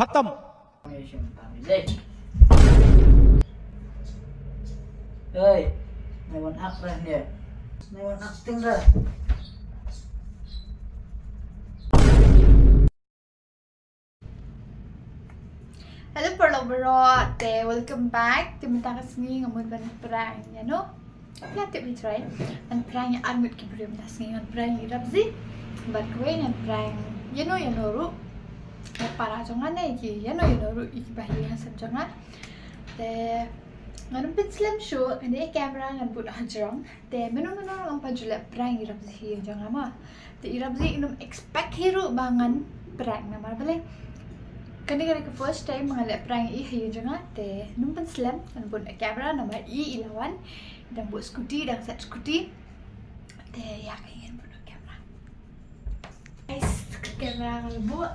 खत्म। Ơi, mày muốn ác ra nè. Mày muốn ác tinh ra. Hello Bro, welcome back. Kita kasih ngomong ban perang ya no. Ya tip ni try. Ban perang yang armut kibrim tas ngan perang irabzi. Ban kue ngan perang ya no ru. Para jangan iki ya no ru iki bahiran sab jangan. Te ngan pinslam show ane kamera ngan bud hajrang. Te menu ang pajula perang irabzi jangan ma. Te irabzi inum expect hero bangan perang nama balik. Kani ke first time mengalap perang hayu jangan te numpan slam dan pun kamera nama ilawan dan buat skuti dan set skuti te ya ingin buat kamera guys kamera kalau buat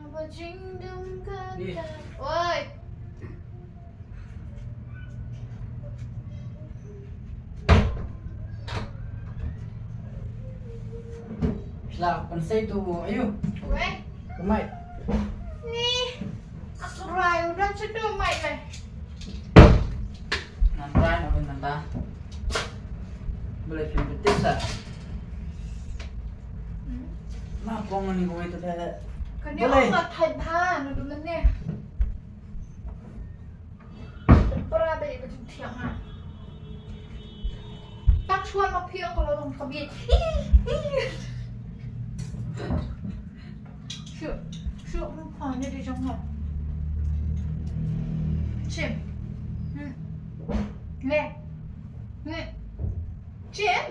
apa jingdum kata oi Lah, pansay tu, ayo. Weh, Kumai. ni aku rai udah cedok mai lah. Nanti nak nanta. Boleh film betul tak? Mak kong ni kau itu dah. Kan dia orang thai pan, ada mana? Berapa dia macam tiang ah. Tak cuan mak piang kalau orang kabin. Syuk rupanya dia jangan Cim Nè Cim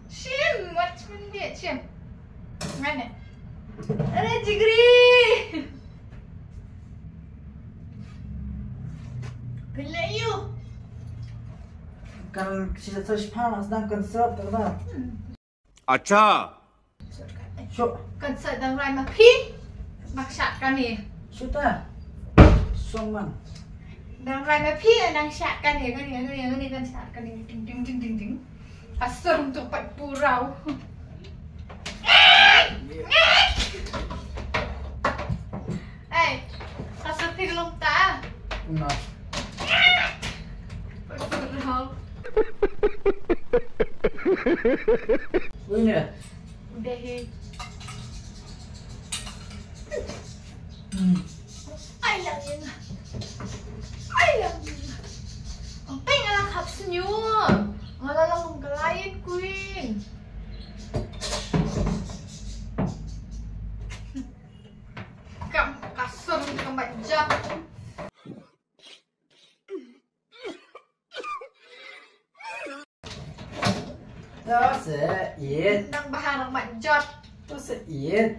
Cim macam dia Cim Mana Ada jigri Bila you Kan sisa panas dan kan serap tak dah. अच्छा Syuk. Kan sedang rai mak pi Maksat kan ni Syuk tak? Soman. Dan rai mak pi nang syak kan ni kan ni kan syak kan ni ding ding ding ding ding asar untuk pat purau asar tigulong ta Nah. pat purau Ini. udah ayam ang pengalang kaps nyo ngalalang galayan queen kam kasar kang bajak Đó sẽ yết. nang baharang majat Đó sẽ yết.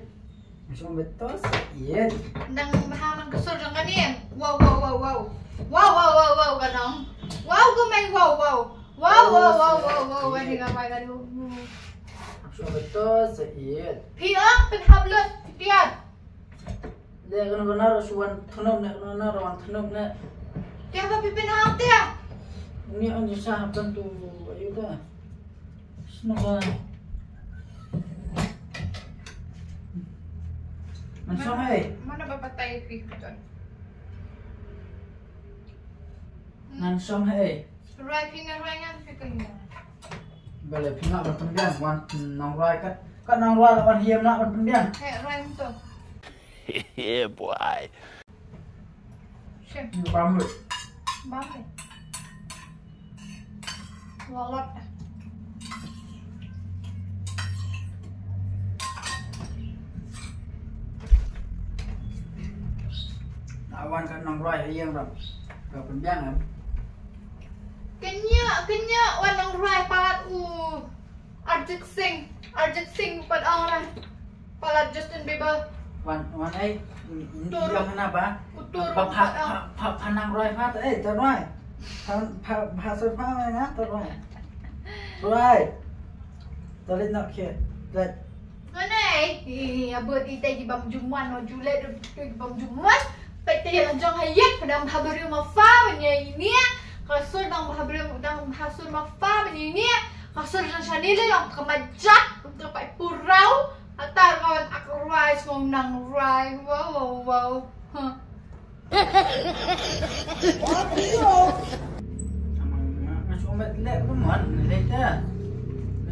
Macam betul sẽ yết. nang baharang kasar jangan ni wow kanong wow kumay wow ini gamay kan Macam betul sẽ yết. piang penhablet tiad Dia kena naruh suan tenum nak naruh wan tenum nak. dia apa pipin hang dia Ini anje sahabat tu ayo dah. Senang. Macam mana bapak tay pi kan Nansong hai. rai pingan rangan pikan Boleh pingat berpendian wan nang rai kat nang rai wan hiam nak berpendian. rai tu Yeah boy. Siap. Rambut. Bye. Wallet. Awan kat nang rai hiam ram. Berpendian kan. Kenya wanang rai palat Arjit Singh pad orang palat Justin Bieber Wan ai Turun. dia kenapa? Utur Panang rai phat terrai. Pasal apa mana terrai. Rai. Tadi nak ke. Let. Mana abot itay di bam jumuan o julet di bam jumuan Pwede lang dyan hayat, padang habari mafaw niya ini kasur dang hasur mafa begini kasur dan shanile yang kemajat untuk pakai purau atau kawan aku rice mau nang rice wow Masuk obat lek pun lek dah.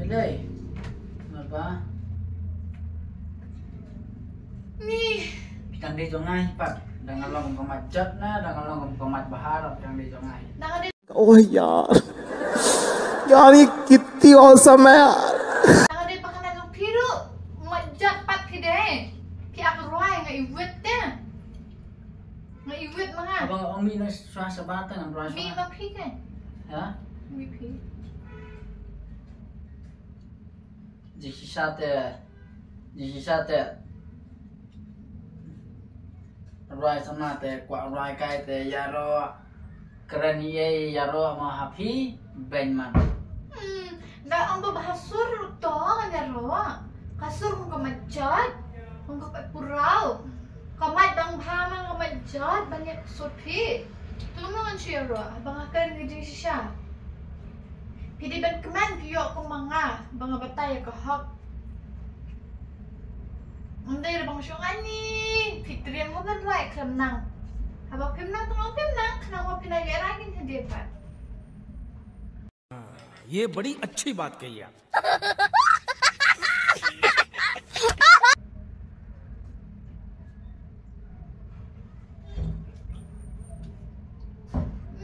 Lek. Apa? nih Pitang di jongai pak. Dengan long kemajat na, dengan long kemat bahar pitang di jongai. nang ada ओह यार यार ये कितनी औसम है यार nang ada pakanan yang piru majat pat kide ki aku rice ngai iwet deh ngai iwet mana Abang orang mi nak suasa batang dengan rice. mi ma pi kan Ya? mi pi Jisate Rai sama te kwa rai kai te yaro kerani ye yaro ma happy benman. dah ang bahasur to kan ro kasur kung kamajat kung kapurau kamat bang bhaman kamajat banyak sopi tulungan siya ro bang akan ngejing siya pidi ban keman piyo ko mga bang batay ka hak Unday bang syungan ni Fitriam ko ban right kram nang habang pim nang tungong pim nang kanang wa pinag-iragin hindi pa ये बड़ी अच्छी बात कही आप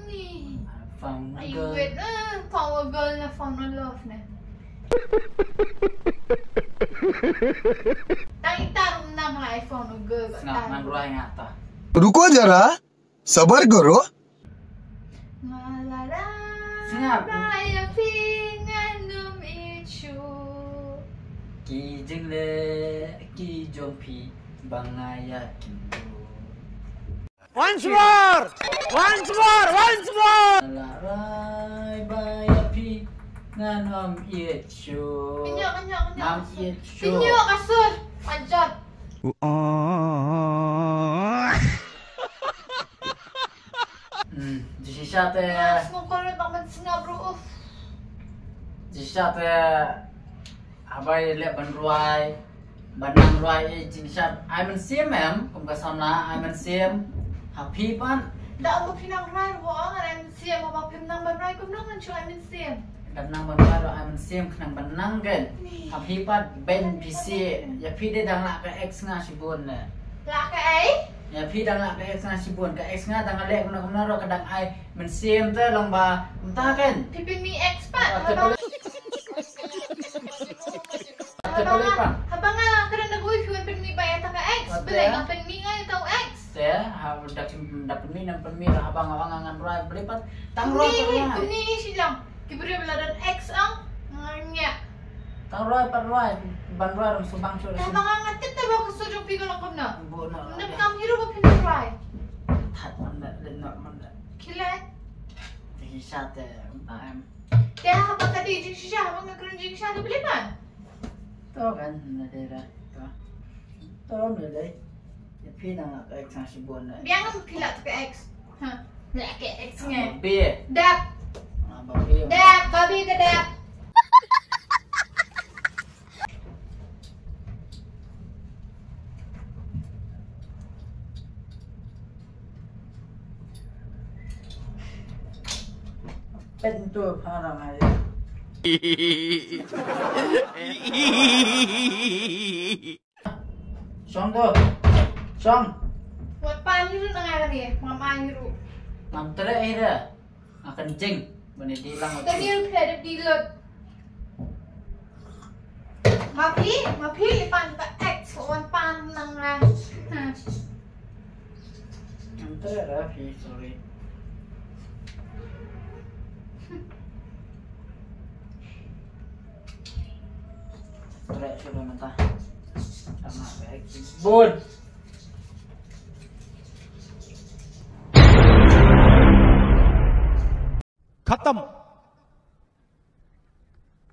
ni Fang ay girl. wait found a girl na found a love na tang itarong nang ay found a girl Ngap man rai ngata. रुको जरा सबर करो Singap. Raya pinganum ichu Ki jeng le ki jompi bangaya kindu. once more La rai baya pi nganom ichu. Pinyo Nam ichu. Pinyo kasur Majat Jisate Mas mo kolot ang madsina bro jisate abai le banruai banang ruai jinsat ai men sim em kum kasana ai men sim happy pan Da mo pinang rai wo ang ay siya mo pim nang ban rai kum nang man chuan min siya banang banruai ro ai men sim khnang banang gen happy pan ben pc ya pi de dang la ka x nga sibun ne La ka ay ya pi dang la ka x nga sibun ka x nga dang le kum na ro kadang ai men sim te long ba ta ken Pipin mi ex pa Habang Habang nga karang nag-uwi fiwan pin mi bayat ka ex Balay nga pin mi nga itaw ex te ha dapat mi nang pemir habang awangan ruai belipat tang ruai ka Kuni silang Kiburi beladan ex ang Nga tang ruai par ruai ban ruai rum subang sur Habang nga ngatit na ba kasudyo pigo lang kam na bu na Nang kam hiro ba pinang rai that man that man that Kilat he shot the am Kaya habang kadijing siya habang nagkarunjing siya Nabilipan to kan na dera to na dai ya pi nang la ka sang sibon na Biang ang pilat ka ex Ha Wala ka ex nga bi Dap ba bi Dap Babi ka dap pen tu parang ai song tu song Wat panhiru na nga kami Mga mahiru nam tere ai da akan jing bani di lang Kanil pwede dilot Mapi Ipan ka ex Wan pan nang nga Ha nam tere ra pi sorry tere sudah mentah sama baik bun खत्म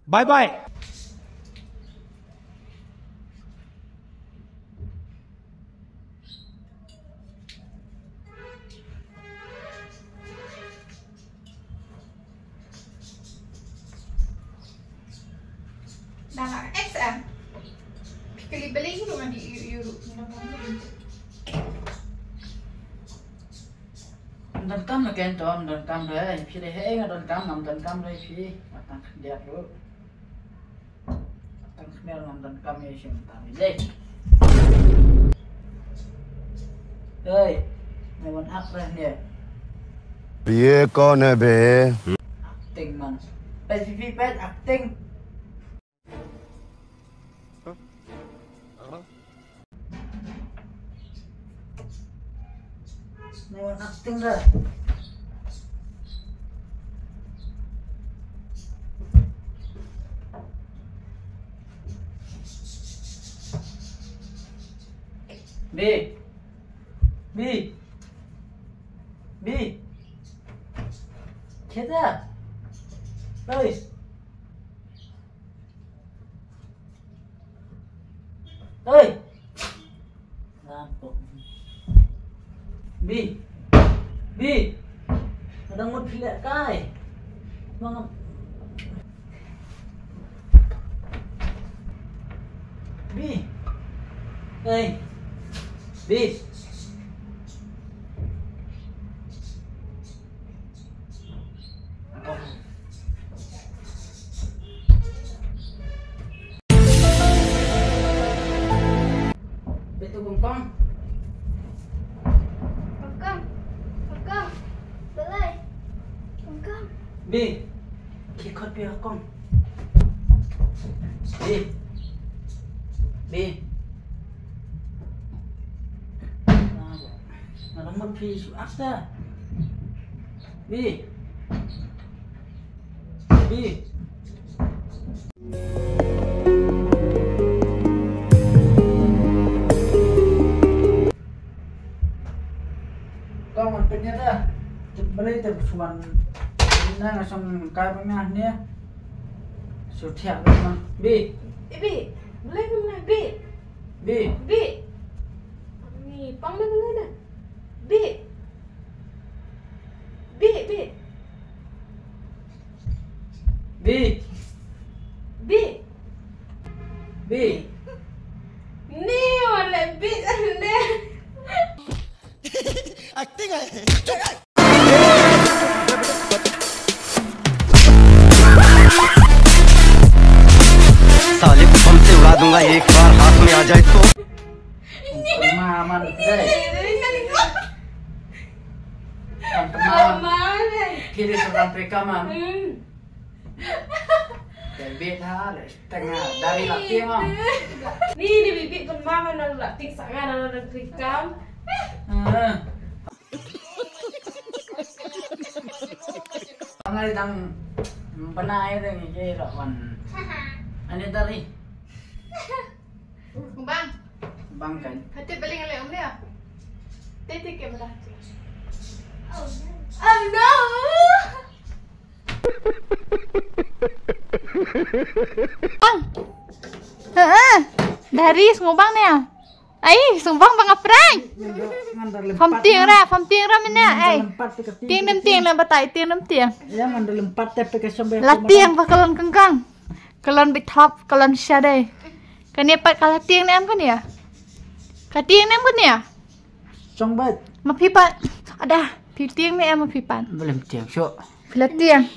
bye bye sana XM. Pikir beli itu kan di euro. Đòn cam là kén tròn, đòn cam đấy, phía đây hết là đòn cam nằm đòn cam đây phía, mà tăng đẹp luôn, tăng khmer nằm đòn cam này xem tăng đây, đây, này vẫn áp đây nè, ये कौन है बे? acting man, PVP pet acting, này vẫn acting rồi. Bi chết à đây đây Bi nó đang một phi lệ cái vâng Bi đây Bi Betul kumpang Không, beli. Không. Bi khi khót bia con Bi nó đóng mất phi sự ác ra Bi con mình tự nhiên ra chụp beli từ cuman ini langsung kayak pengahnya sudah memang Bi beli mana Bi ni pang beli dah Bi ni oleh ane साले को बम से उड़ा दूंगा एक बार हाथ में आ जाए तो pemahaman deh mana kiri sebelah rekaman kayak beda lah setengah dari latihan mah ni di bibik con mama nang latih sangat nang krikam Pangal dang benai deh ini lawan ini dari Bang, bang kan hati beli ngale om dia. Tete kamera. Oh no. Bang. Dari ngubang nih. Ai, sumbang bang aprang. Phong tiền ra mình nè, ai. Tiền là batai tiền năm tiền. ya mandul lempat tapi ke sampai Là tiền và kalon căng. Kalon bị top, kalon xa đây. Cái này bắt cả tiền em cái nè. Cả tiền em cái nè. trong bed Mà phi bạn. Ada, phi tiền này em mà phi bạn. belum tiang so Phi là tiền.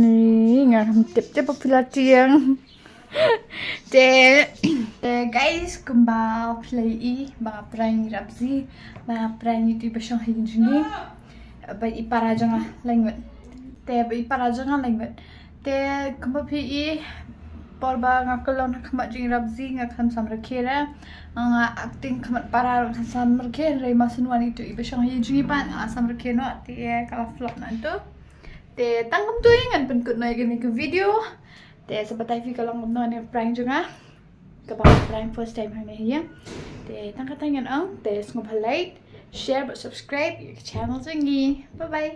Ni ngà không tiếp phi là tiền. The guys kumbal play ba prang rapsi ba prang itu besong hin jini ba ipara janga language te ba ipara janga language te kumba pi porba ngakolon khamat jing rapsi ngakam samrakera nga acting khamat para samrakera re masunwan itu besong hin jini pan samrakeno te kala flop nanto te tangam tu ingan penkut na gini ke video te sebatai fi kalau ngomong ni prank juga kapag prank first time hari ni ya te tangkat tangan ang te ngop like share but subscribe your channel jingi bye bye